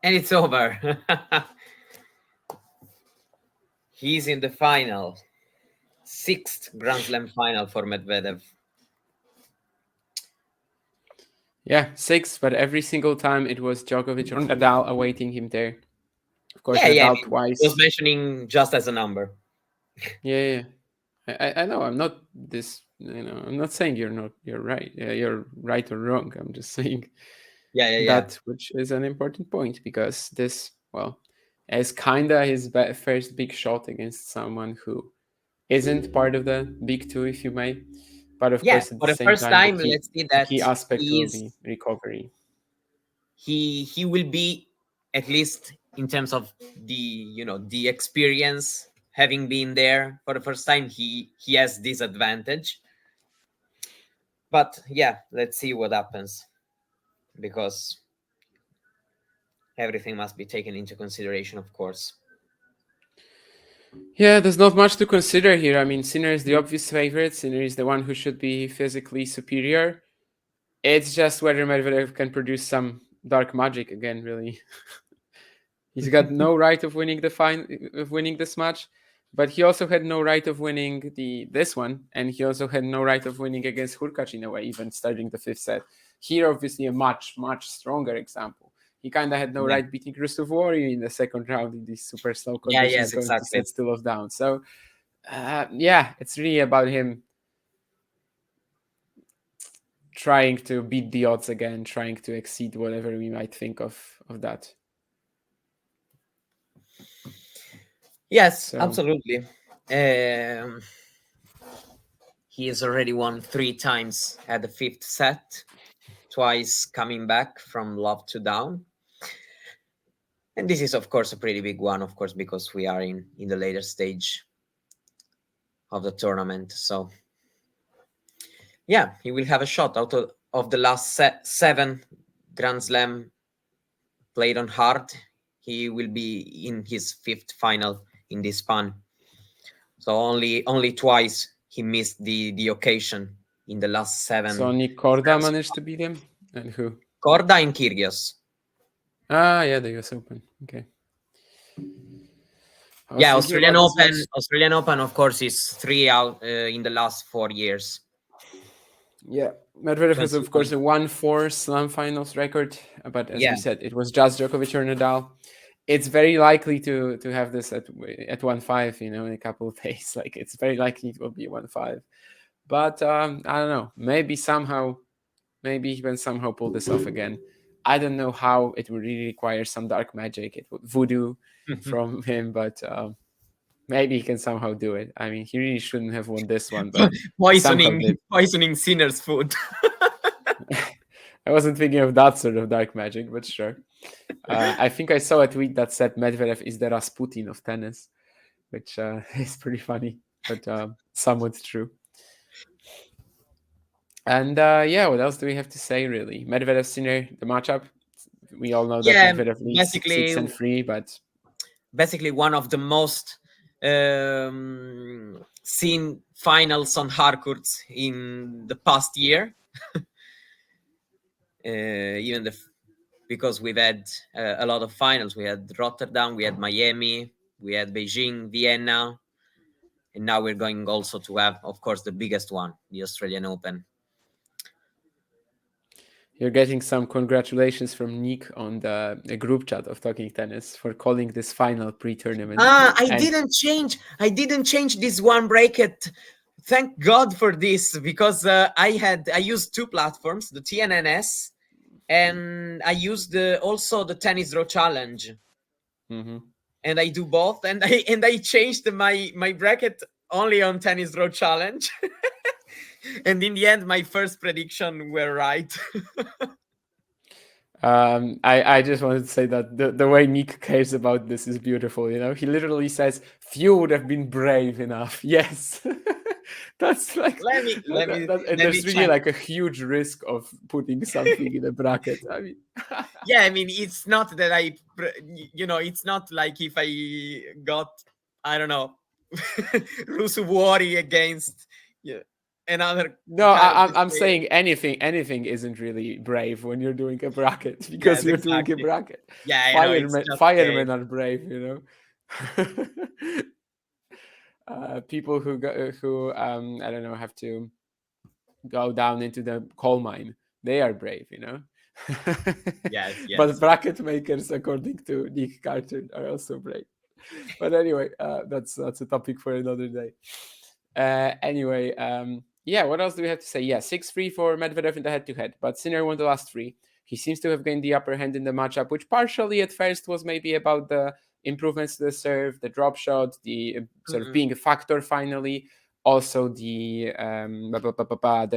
And it's over. He's in the final. Sixth Grand Slam final for Medvedev. Yeah, 6, but every single time it was Djokovic or Nadal awaiting him there. Of course, Yeah, yeah. Nadal I was twice. mentioning just as a number. Yeah, yeah. I know. I'm not this. I'm not saying You're right. You're right or wrong. I'm just saying Yeah, yeah, yeah. that, which is an important point because this, well, is kinda his first big shot against someone who isn't part of the big two, if you may. But of Yeah, course, at for the the same first time, time, let's see the that key aspect he will is be recovery. he will be, at least in terms of the experience, having been there for the first time, he has this advantage. But yeah, let's see what happens, because everything must be taken into consideration, of course. Yeah, there's not much to consider here. I mean, Sinner is the obvious favorite. Sinner is the one who should be physically superior. It's just whether Medvedev can produce some dark magic again. Really, he's got no right of winning winning this match, but he also had no right of winning this one, and he also had no right of winning against Hurkacz in a way, even starting the fifth set. Here, obviously, a much stronger example. He kind of had no Yeah. right beating Rusev Warrior in the second round in these super slow Yeah, conditions, yes, going to exactly. sets to love down. So yeah, it's really about him trying to beat the odds again, trying to exceed whatever we might think of that. Yes, So absolutely. He has already won 3 times at the fifth set, twice coming back from love to down. And this is, of course, a pretty big one, of course, because we are in the later stage of the tournament. So yeah, he will have a shot out of the last 7 Grand Slam played on hard. He will be in his fifth final in this span. So only twice he missed the occasion in the last 7 only Korda Grand managed Slam. to beat him, and who? Korda and Kyrgios. Ah, yeah, the US Open. Okay. I was Yeah, thinking Australian about this Open. match. Australian Open, of course, is 3 out in the last 4 years. Yeah, Medvedev has, of 21. course, a 1-4 Slam Finals record, but as Yeah, we said, it was just Djokovic or Nadal. It's very likely to have this at 1-5, in a couple of days. Like, it's very likely it will be 1-5. But I don't know. Maybe he can somehow pull this off again. I don't know how. It would really require some dark magic, voodoo from him, but maybe he can somehow do it. I mean, he really shouldn't have won this one, but somehow poisoning did. poisoning Sinner's food. I wasn't thinking of that sort of dark magic, but sure. I think I saw a tweet that said Medvedev is the Rasputin of tennis, which is pretty funny, but somewhat true. And yeah, what else do we have to say, really? Medvedev Sinner, the matchup. We all know that Yeah, Medvedev leads basically 6-3, but one of the most seen finals on hard courts in the past year. Even because we've had a lot of finals. We had Rotterdam, we had Miami, we had Beijing, Vienna, and now we're going also to have, of course, the biggest one, the Australian Open. you're getting some congratulations from Nick on the group chat of Talking Tennis for calling this final pre-tournament. I And didn't change this one bracket. Thank God for this, because I used 2 platforms, the TNNS, and I used also the Tennis Draw Challenge. And I do both, and I changed my bracket only on Tennis Draw Challenge. And in the end, my first prediction were right. I just wanted to say that the way Nick cares about this is beautiful. He literally says, "Few would have been brave enough." Yes, that's like and let me there's really check. like a huge risk of putting something in a bracket. I mean, Yeah, I mean, it's not that it's not like if I got, I don't know, Rusu Wari against, yeah. another No, kind of I'm display. saying anything isn't really brave when you're doing a bracket because Yes, you're doing a exactly. bracket. Yeah, I know. It's Firemen just a game. firemen are brave, people who I don't know have to go down into the coal mine. They are brave. Yes, But yes. bracket makers, according to Nick Carter, are also brave. But anyway, that's a topic for another day. Anyway, yeah, what else do we have to say? Yeah, 6-3 for Medvedev in the head-to-head, but Sinner won the last three. He seems to have gained the upper hand in the matchup, which partially at first was maybe about the improvements to the serve, the drop shot, the sort of Mhm. being a factor finally. Also, the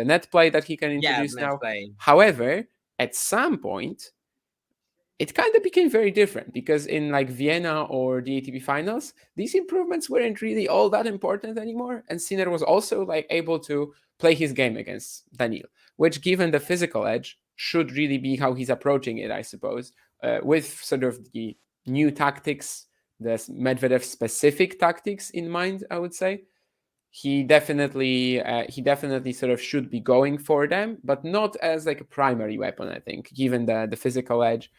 net play that he can Yeah, introduce net now. play. However, at some point, it kind of became very different because in like Vienna or the ATP finals, these improvements weren't really all that important anymore. And Sinner was also like able to play his game against Daniil, which, given the physical edge, should really be how he's approaching it, I suppose, with sort of the new tactics, the Medvedev specific tactics in mind, I would say. He definitely sort of should be going for them, but not as like a primary weapon. I think, given the physical edge,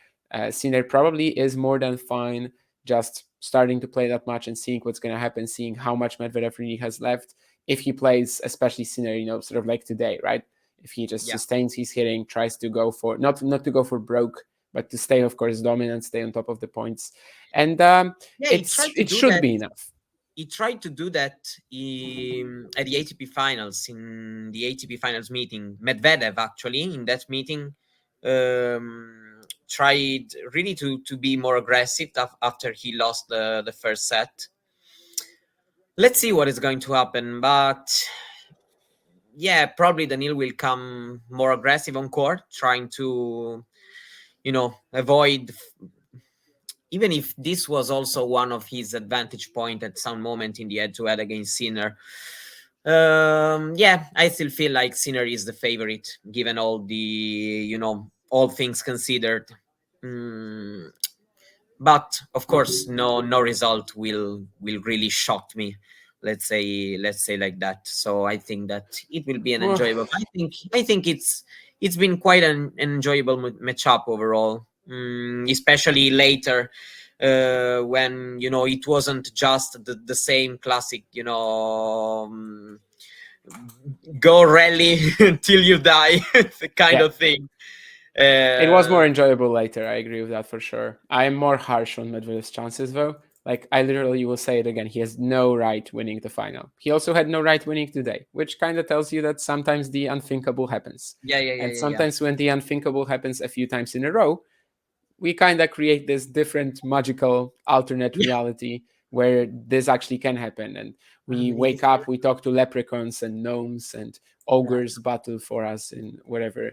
Sinner probably is more than fine just starting to play that match and seeing what's going to happen, seeing how much Medvedev really has left. If he plays, especially Sinner, sort of like today, right? If he just Yeah. sustains his hitting, tries to go for not to go for broke, but to stay, of course, dominant, stay on top of the points, and Yeah, he it's tried to it do should that. be enough. He tried to do that at the ATP finals, in the ATP finals meeting. Medvedev, actually, in that meeting, tried really to be more aggressive after he lost the first set. Let's see what is going to happen. But yeah, probably Daniil will come more aggressive on court, trying to, avoid. Even if this was also one of his advantage point at some moment in the head-to-head against Sinner. Yeah, I still feel like Sinner is the favorite, given all the, all things considered. Mm, but of course, no result will really shock me. Let's say like that. So I think that it will be an Well, enjoyable. I think it's been quite an enjoyable matchup overall, especially later, when it wasn't just the same classic, go rally till you die kind yeah, of thing. it was uh, more enjoyable later. I agree with that for sure. I am more harsh on Medvedev's chances, though. Like, I literally will say it again. He has no right winning the final. He also had no right winning today, which kind of tells you that sometimes the unthinkable happens. yeah, yeah, yeah, And yeah, yeah. sometimes when the unthinkable happens a few times in a row, we kind of create this different magical alternate Yeah. reality where this actually can happen, and we wake up, we talk to leprechauns and gnomes, and ogres battle for us in whatever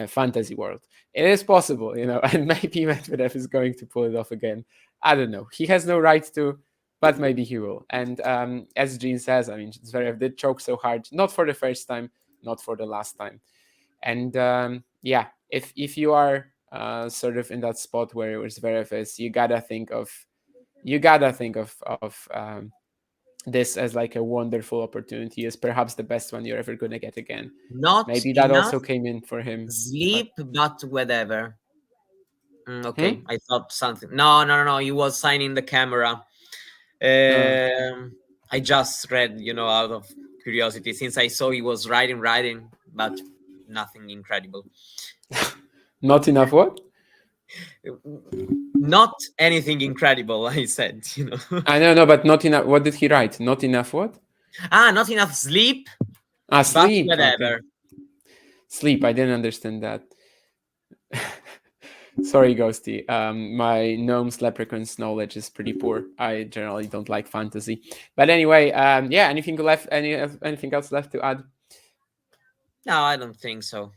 fantasy world. It is possible, and maybe Medvedev is going to pull it off again. I don't know, he has no right to, but maybe he will. And as Jean says, I mean, Zverev did choke so hard, not for the first time, not for the last time. And yeah, if you are sort of in that spot where Zverev is, you gotta think of this as like a wonderful opportunity, as perhaps the best one you're ever gonna get again. Not Maybe that enough also came in for him, but sleep, but whatever. hmm? Okay, I thought something. No, no, no, no. He was signing the camera. Uh, I just read, out of curiosity, since I saw he was writing, but nothing incredible. not enough what? Not anything incredible, I said. I don't know, but not enough. What did he write? Not enough what? Not enough sleep, but Sleep. Okay, whatever. sleep. I didn't understand that. Sorry, Ghosty. My gnomes leprechauns knowledge is pretty poor. I generally don't like fantasy. But anyway, yeah. Anything else left to add? No, I don't think so.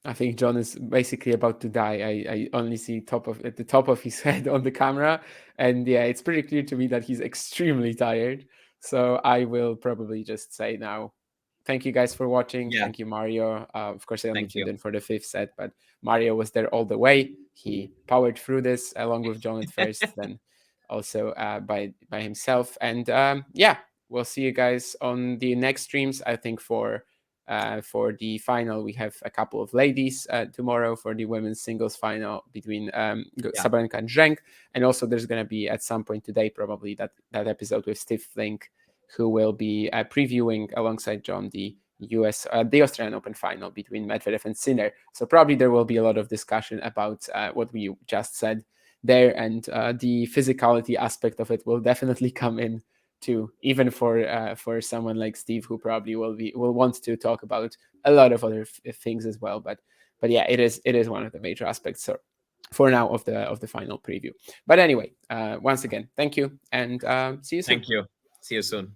I think John is basically about to die. I only see at the top of his head on the camera, and yeah, it's pretty clear to me that he's extremely tired. So I will probably just say now, thank you guys for watching. Yeah, Thank you, Mario. Of course, I only thank tuned you. in for the fifth set, but Mario was there all the way. He powered through this along with John at first, then also by himself. And yeah, we'll see you guys on the next streams. I think for For the final, we have a couple of ladies tomorrow for the women's singles final between Sabalenka and Zheng. And also there's going to be at some point today, probably that episode with Steve Flink, who will be previewing alongside John the Australian Open final between Medvedev and Sinner. So probably there will be a lot of discussion about what we just said there, and the physicality aspect of it will definitely come in too, even for someone like Steve, who probably will want to talk about a lot of other things as well. But yeah, it is one of the major aspects. So for now of the final preview. But anyway, once again, thank you, and see you soon. Thank you. See you soon.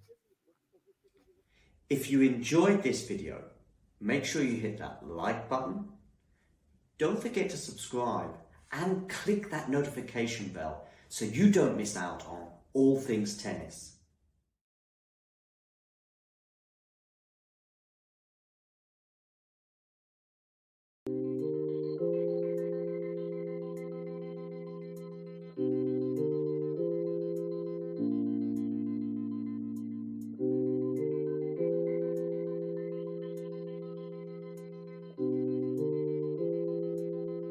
If you enjoyed this video, make sure you hit that like button. Don't forget to subscribe and click that notification bell so you don't miss out on all things tennis.